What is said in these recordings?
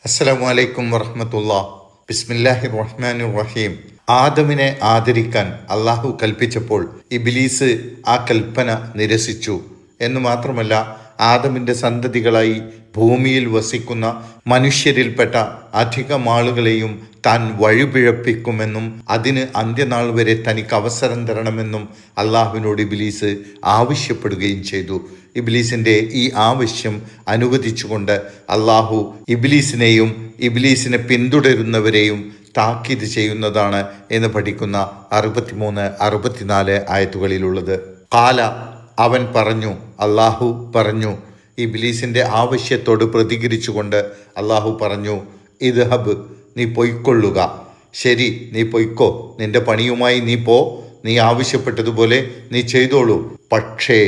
അസ്സലാമു അലൈക്കും വറഹ്മത്തുള്ളാഹ്. ബിസ്മില്ലാഹിർ റഹ്മാനിർ റഹീം. ആദമിനെ ആദരിക്കാൻ അള്ളാഹു കൽപ്പിച്ചപ്പോൾ ഇബ്ലീസ് ആ കൽപ്പന നിരസിച്ചു എന്ന് മാത്രമല്ല, ആദമിൻ്റെ സന്തതികളായി ഭൂമിയിൽ വസിക്കുന്ന മനുഷ്യരിൽപ്പെട്ട അധികം ആളുകളെയും താൻ വഴിപിഴപ്പിക്കുമെന്നും അതിന് അന്ത്യനാൾ വരെ തനിക്ക് അവസരം തരണമെന്നും അള്ളാഹുവിനോട് ഇബ്ലീസ് ആവശ്യപ്പെടുകയും ചെയ്തു. ഇബ്ലീസിൻ്റെ ഈ ആവശ്യം അനുവദിച്ചുകൊണ്ട് അള്ളാഹു ഇബ്ലീസിനെയും ഇബ്ലീസിനെ പിന്തുടരുന്നവരെയും താക്കീത് ചെയ്യുന്നതാണ് എന്ന് പഠിക്കുന്ന 63, 64 ആയത്തുകളിലുള്ളത്. കാല, അവൻ പറഞ്ഞു, അള്ളാഹു പറഞ്ഞു. ഇബ്ലീസിൻ്റെ ആവശ്യത്തോട് പ്രതികരിച്ചുകൊണ്ട് അള്ളാഹു പറഞ്ഞു, ഇദ്ഹബ്, നീ പൊയ്ക്കൊള്ളുക. ശരി, നീ പൊയ്ക്കോ, നിന്റെ പണിയുമായി നീ പോ, നീ ആവശ്യപ്പെട്ടതുപോലെ നീ ചെയ്തോളൂ. പക്ഷേ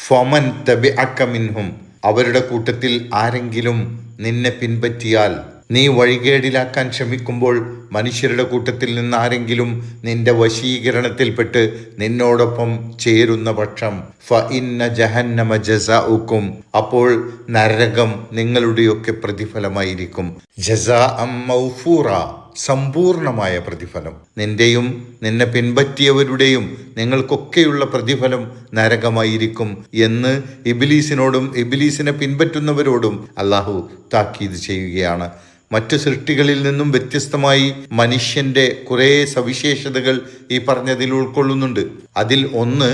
ഫമൻ തബിഅക മിൻഹും, അവരുടെ കൂട്ടത്തിൽ ആരെങ്കിലും നിന്നെ പിൻപറ്റിയാൽ, നീ വഴികേടിലാക്കാൻ ശ്രമിക്കുമ്പോൾ മനുഷ്യരുടെ കൂട്ടത്തിൽ നിന്ന് ആരെങ്കിലും നിന്റെ വശീകരണത്തിൽപ്പെട്ട് നിന്നോടൊപ്പം ചേരുന്ന പക്ഷം ഫഇന്ന ജഹന്നമ ജസാഉക്കും, അപ്പോൾ നരകം നിങ്ങളുടെയൊക്കെ പ്രതിഫലമായിരിക്കും. ജസാഅം മൗഫൂറ, സമ്പൂർണമായ പ്രതിഫലം. നിന്റെയും നിന്നെ പിൻപറ്റിയവരുടെയും നിങ്ങൾക്കൊക്കെയുള്ള പ്രതിഫലം നരകമായിരിക്കും എന്ന് ഇബ്ലീസിനോടും ഇബ്ലീസിനെ പിൻപറ്റുന്നവരോടും അള്ളാഹു താക്കീത് ചെയ്യുകയാണ്. മറ്റു സൃഷ്ടികളിൽ നിന്നും വ്യത്യസ്തമായി മനുഷ്യന്റെ കുറേ സവിശേഷതകൾ ഈ പറഞ്ഞതിൽ ഉൾക്കൊള്ളുന്നുണ്ട്. അതിൽ ഒന്ന്,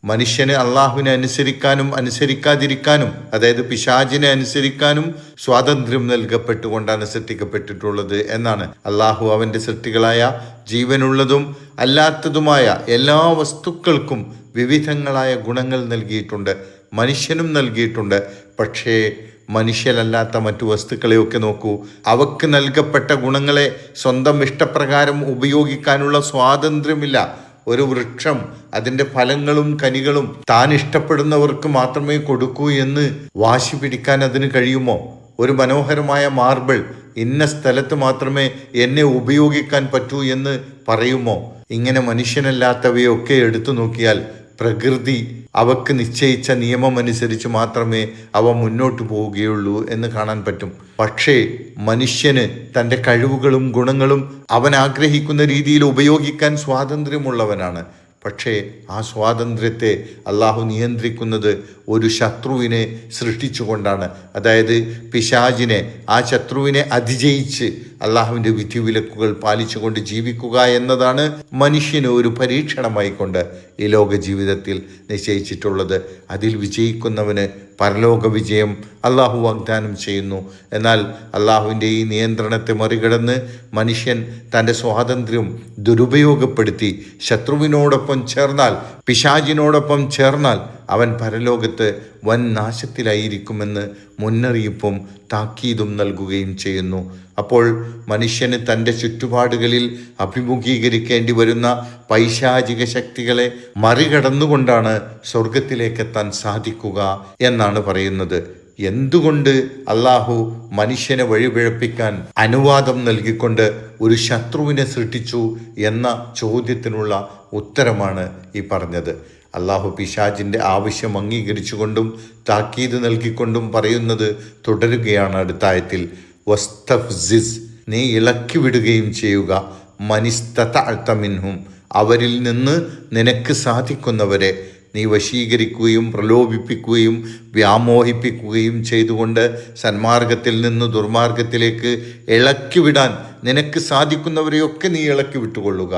മനുഷ്യന് അള്ളാഹുവിനെ അനുസരിക്കാനും അനുസരിക്കാതിരിക്കാനും, അതായത് പിശാചിനെ അനുസരിക്കാനും സ്വാതന്ത്ര്യം നൽകപ്പെട്ടുകൊണ്ടാണ് സൃഷ്ടിക്കപ്പെട്ടിട്ടുള്ളത് എന്നാണ്. അള്ളാഹു അവൻ്റെ സൃഷ്ടികളായ ജീവനുള്ളതും അല്ലാത്തതുമായ എല്ലാ വസ്തുക്കൾക്കും വിവിധങ്ങളായ ഗുണങ്ങൾ നൽകിയിട്ടുണ്ട്, മനുഷ്യനും നൽകിയിട്ടുണ്ട്. പക്ഷേ മനുഷ്യരല്ലാത്ത മറ്റു വസ്തുക്കളെയൊക്കെ നോക്കൂ, അവക്ക് നൽകപ്പെട്ട ഗുണങ്ങളെ സ്വന്തം ഇഷ്ടപ്രകാരം ഉപയോഗിക്കാനുള്ള സ്വാതന്ത്ര്യമില്ല. ഒരു വൃക്ഷം അതിൻ്റെ ഫലങ്ങളും കനികളും താൻ ഇഷ്ടപ്പെടുന്നവർക്ക് മാത്രമേ കൊടുക്കൂ എന്ന് വാശി പിടിക്കാൻ അതിന് കഴിയുമോ? ഒരു മനോഹരമായ മാർബിൾ ഇന്ന സ്ഥലത്ത് മാത്രമേ എന്നെ ഉപയോഗിക്കാൻ പറ്റൂ എന്ന് പറയുമോ? ഇങ്ങനെ മനുഷ്യനല്ലാത്തവയൊക്കെ എടുത്തു നോക്കിയാൽ പ്രകൃതി അവക്ക് നിശ്ചയിച്ച നിയമമനുസരിച്ച് മാത്രമേ അവ മുന്നോട്ട് പോവുകയുള്ളൂ എന്ന് കാണാൻ പറ്റും. പക്ഷേ മനുഷ്യന് തൻ്റെ കഴിവുകളും ഗുണങ്ങളും അവൻ ആഗ്രഹിക്കുന്ന രീതിയിൽ ഉപയോഗിക്കാൻ സ്വാതന്ത്ര്യമുള്ളവനാണ്. പക്ഷേ ആ സ്വാതന്ത്ര്യത്തെ അള്ളാഹു നിയന്ത്രിക്കുന്നത് ഒരു ശത്രുവിനെ സൃഷ്ടിച്ചുകൊണ്ടാണ്. അതായത് പിശാചിനെ, ആ ശത്രുവിനെ അതിജയിച്ച് അള്ളാഹുവിൻ്റെ വിധിവിലക്കുകൾ പാലിച്ചുകൊണ്ട് ജീവിക്കുക എന്നതാണ് മനുഷ്യന് ഒരു പരീക്ഷണമായിക്കൊണ്ട് ഈ ലോക ജീവിതത്തിൽ നിശ്ചയിച്ചിട്ടുള്ളത്. അതിൽ വിജയിക്കുന്നവന് പരലോക വിജയം അള്ളാഹു വാഗ്ദാനം ചെയ്യുന്നു. എന്നാൽ അള്ളാഹുവിൻ്റെ ഈ നിയന്ത്രണത്തെ മറികടന്ന് മനുഷ്യൻ തൻ്റെ സ്വാതന്ത്ര്യം ദുരുപയോഗപ്പെടുത്തി ശത്രുവിനോടൊപ്പം ചേർന്നാൽ, പിശാചിനോടൊപ്പം ചേർന്നാൽ അവൻ പരലോകത്ത് വൻ നാശത്തിലായിരിക്കുമെന്ന് മുന്നറിയിപ്പും താക്കീതും നൽകുകയും ചെയ്യുന്നു. അപ്പോൾ മനുഷ്യന് തൻ്റെ ചുറ്റുപാടുകളിൽ അഭിമുഖീകരിക്കേണ്ടി വരുന്ന പൈശാചിക ശക്തികളെ മറികടന്നുകൊണ്ടാണ് സ്വർഗത്തിലേക്കെത്താൻ സാധിക്കുക എന്നാണ് പറയുന്നത്. എന്തുകൊണ്ട് അള്ളാഹു മനുഷ്യനെ വഴിപിഴപ്പിക്കാൻ അനുവാദം നൽകിക്കൊണ്ട് ഒരു ശത്രുവിനെ സൃഷ്ടിച്ചു എന്ന ചോദ്യത്തിനുള്ള ഉത്തരമാണ് ഈ പറഞ്ഞത്. അള്ളാഹു പിശാചിൻ്റെ ആവശ്യം അംഗീകരിച്ചുകൊണ്ടും താക്കീത് നൽകിക്കൊണ്ടും പറയുന്നത് തുടരുകയാണ് അടുത്ത ആയത്തിൽ. വസ്തഫ്സിസ്, നീ ഇളക്കി വിടുകയും ചെയ്യുക, മനിസ്തതഅത മിൻഹും, അവരിൽ നിന്ന് നിനക്ക് സാധിക്കുന്നവരെ നീ വശീകരിക്കുകയും പ്രലോഭിപ്പിക്കുകയും വ്യാമോഹിപ്പിക്കുകയും ചെയ്തുകൊണ്ട് സന്മാർഗത്തിൽ നിന്ന് ദുർമാർഗത്തിലേക്ക് ഇളക്കിവിടാൻ നിനക്ക് സാധിക്കുന്നവരെയൊക്കെ നീ ഇളക്കി വിട്ടുകൊള്ളുക.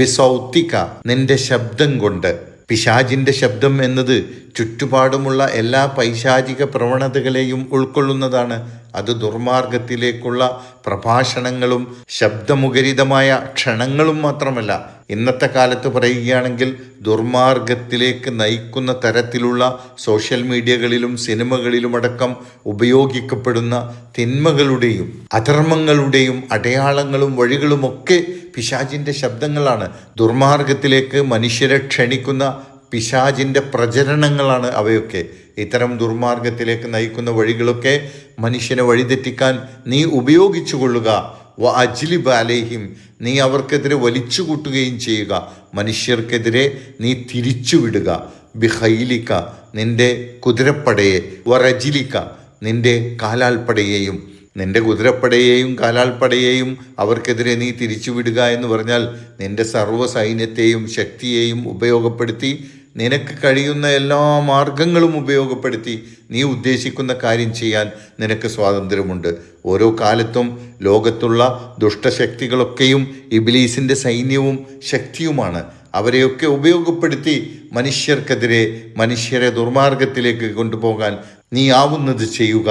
ബിസൗത്തിക, നിന്റെ ശബ്ദം കൊണ്ട്. പിശാചിൻ്റെ ശബ്ദം എന്നത് ചുറ്റുപാടുമുള്ള എല്ലാ പൈശാചിക പ്രവണതകളെയും ഉൾക്കൊള്ളുന്നതാണ്. അത് ദുർമാർഗത്തിലേക്കുള്ള പ്രഭാഷണങ്ങളും ശബ്ദമുഖരിതമായ ക്ഷണങ്ങളും മാത്രമല്ല, ഇന്നത്തെ കാലത്ത് പറയുകയാണെങ്കിൽ ദുർമാർഗത്തിലേക്ക് നയിക്കുന്ന തരത്തിലുള്ള സോഷ്യൽ മീഡിയകളിലും സിനിമകളിലുമടക്കം ഉപയോഗിക്കപ്പെടുന്ന തിന്മകളുടെയും അധർമ്മങ്ങളുടെയും അടയാളങ്ങളും വഴികളുമൊക്കെ പിശാചിൻ്റെ ശബ്ദങ്ങളാണ്. ദുർമാർഗത്തിലേക്ക് മനുഷ്യരെ ക്ഷണിക്കുന്ന പിശാചിൻ്റെ പ്രചരണങ്ങളാണ് അവയൊക്കെ. ഇത്തരം ദുർമാർഗത്തിലേക്ക് നയിക്കുന്ന വഴികളൊക്കെ മനുഷ്യനെ വഴിതെറ്റിക്കാൻ നീ ഉപയോഗിച്ചു കൊള്ളുക. വ അജ്ലിബ് അലൈഹിം, നീ അവർക്കെതിരെ വലിച്ചു കൂട്ടുകയും ചെയ്യുക. മനുഷ്യർക്കെതിരെ നീ തിരിച്ചുവിടുക. ബിഖൈലിക്ക, നിന്റെ കുതിരപ്പടയെ, വറജിലിക്ക, നിന്റെ കാലാൽപ്പടയെയും. നിന്റെ കുതിരപ്പടയെയും കാലാൾപ്പടയെയും അവർക്കെതിരെ നീ തിരിച്ചുവിടുക എന്ന് പറഞ്ഞാൽ നിന്റെ സർവ്വ സൈന്യത്തെയും ശക്തിയെയും ഉപയോഗപ്പെടുത്തി നിനക്ക് കഴിയുന്ന എല്ലാ മാർഗങ്ങളും ഉപയോഗപ്പെടുത്തി നീ ഉദ്ദേശിക്കുന്ന കാര്യം ചെയ്യാൻ നിനക്ക് സ്വാതന്ത്ര്യമുണ്ട്. ഓരോ കാലത്തും ലോകത്തുള്ള ദുഷ്ടശക്തികളൊക്കെയും ഇബ്ലീസിൻ്റെ സൈന്യവും ശക്തിയുമാണ്. അവരെയൊക്കെ ഉപയോഗപ്പെടുത്തി മനുഷ്യർക്കെതിരെ, മനുഷ്യരെ ദുർമാർഗത്തിലേക്ക് കൊണ്ടുപോകാൻ നീ ആവുന്നത് ചെയ്യുക.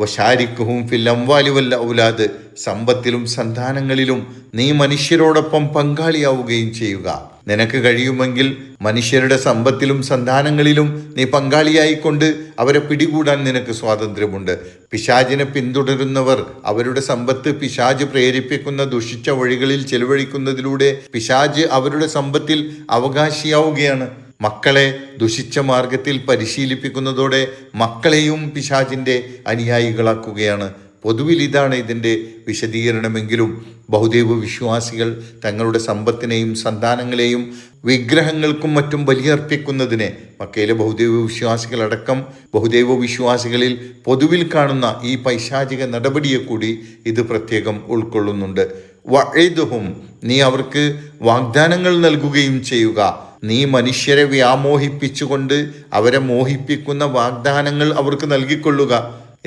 വശാരിക്കുഹും ഫിൽ അംവാലി വൽ ഔലാദ്, സമ്പത്തിലും സന്താനങ്ങളിലും നീ മനുഷ്യരോടൊപ്പം പങ്കാളിയാവുകയും ചെയ്യുക. നിനക്ക് കഴിയുമെങ്കിൽ മനുഷ്യരുടെ സമ്പത്തിലും സന്താനങ്ങളിലും നീ പങ്കാളിയായിക്കൊണ്ട് അവരെ പിടികൂടാൻ നിനക്ക് സ്വാതന്ത്ര്യമുണ്ട്. പിശാചിനെ പിന്തുടരുന്നവർ അവരുടെ സമ്പത്ത് പിശാച് പ്രേരിപ്പിക്കുന്ന ദുഷിച്ച വഴികളിൽ ചെലവഴിക്കുന്നതിലൂടെ പിശാച് അവരുടെ സമ്പത്തിൽ അവകാശിയാവുകയാണ്. മക്കളെ ദുഷിച്ച മാർഗത്തിൽ പരിശീലിപ്പിക്കുന്നതോടെ മക്കളെയും പിശാചിൻ്റെ അനുയായികളാക്കുകയാണ്. പൊതുവിൽ ഇതാണ് ഇതിൻ്റെ വിശദീകരണമെങ്കിലും ബഹുദൈവ വിശ്വാസികൾ തങ്ങളുടെ സമ്പത്തിനെയും സന്താനങ്ങളെയും വിഗ്രഹങ്ങൾക്കും മറ്റും ബലിയർപ്പിക്കുന്നതിനെ മക്കയിലെ ബഹുദൈവ വിശ്വാസികളടക്കം ബഹുദൈവ വിശ്വാസികളിൽ പൊതുവിൽ കാണുന്ന ഈ പൈശാചിക നടപടിയെ കൂടി ഇത് പ്രത്യേകം ഉൾക്കൊള്ളുന്നുണ്ട്. വഇദ്ഹും, നീ അവർക്ക് വാഗ്ദാനങ്ങൾ നൽകുകയും ചെയ്യുക. നീ മനുഷ്യരെ വ്യാമോഹിപ്പിച്ചുകൊണ്ട് അവരെ മോഹിപ്പിക്കുന്ന വാഗ്ദാനങ്ങൾ അവർക്ക് നൽകിക്കൊള്ളുക.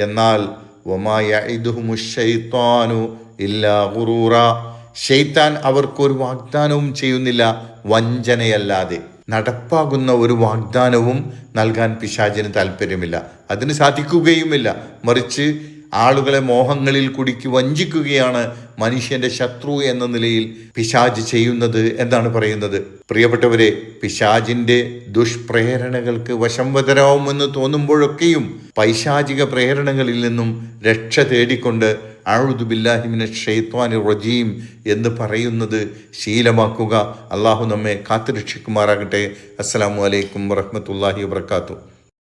എന്നാൽ വമാ യഇദുഹുമുശ് ശൈത്വാനു ഇല്ലാ ഗുറൂറ, ശൈത്താൻ അവർക്കൊരു വാഗ്ദാനവും ചെയ്യുന്നില്ല വഞ്ചനയല്ലാതെ. നടപ്പാകുന്ന ഒരു വാഗ്ദാനവും നൽകാൻ പിശാചിന് താല്പര്യമില്ല, അതിന് സാധിക്കുകയുമില്ല. മറിച്ച് ആളുകളെ മോഹങ്ങളിൽ കുടുക്കി വഞ്ചിക്കുകയാണ് മനുഷ്യന്റെ ശത്രു എന്ന നിലയിൽ പിശാച് ചെയ്യുന്നത് എന്നാണ് പറയുന്നത്. പ്രിയപ്പെട്ടവരെ, പിശാചിന്റെ ദുഷ്പ്രേരണകൾക്ക് വശംവദരാവുമെന്ന് തോന്നുമ്പോഴൊക്കെയും പൈശാചിക പ്രേരണകളിൽ നിന്നും രക്ഷ തേടിക്കൊണ്ട് അഊദു ബില്ലാഹി മിനശ് ശൈത്വാനിർ റജീം എന്ന് പറയുന്നത് ശീലമാക്കുക. അള്ളാഹു നമ്മെ കാത്തുരക്ഷിക്കുമാറാകട്ടെ. അസ്സലാമു അലൈക്കും വറഹ്മത്തുള്ളാഹി വബറകാതുഹു.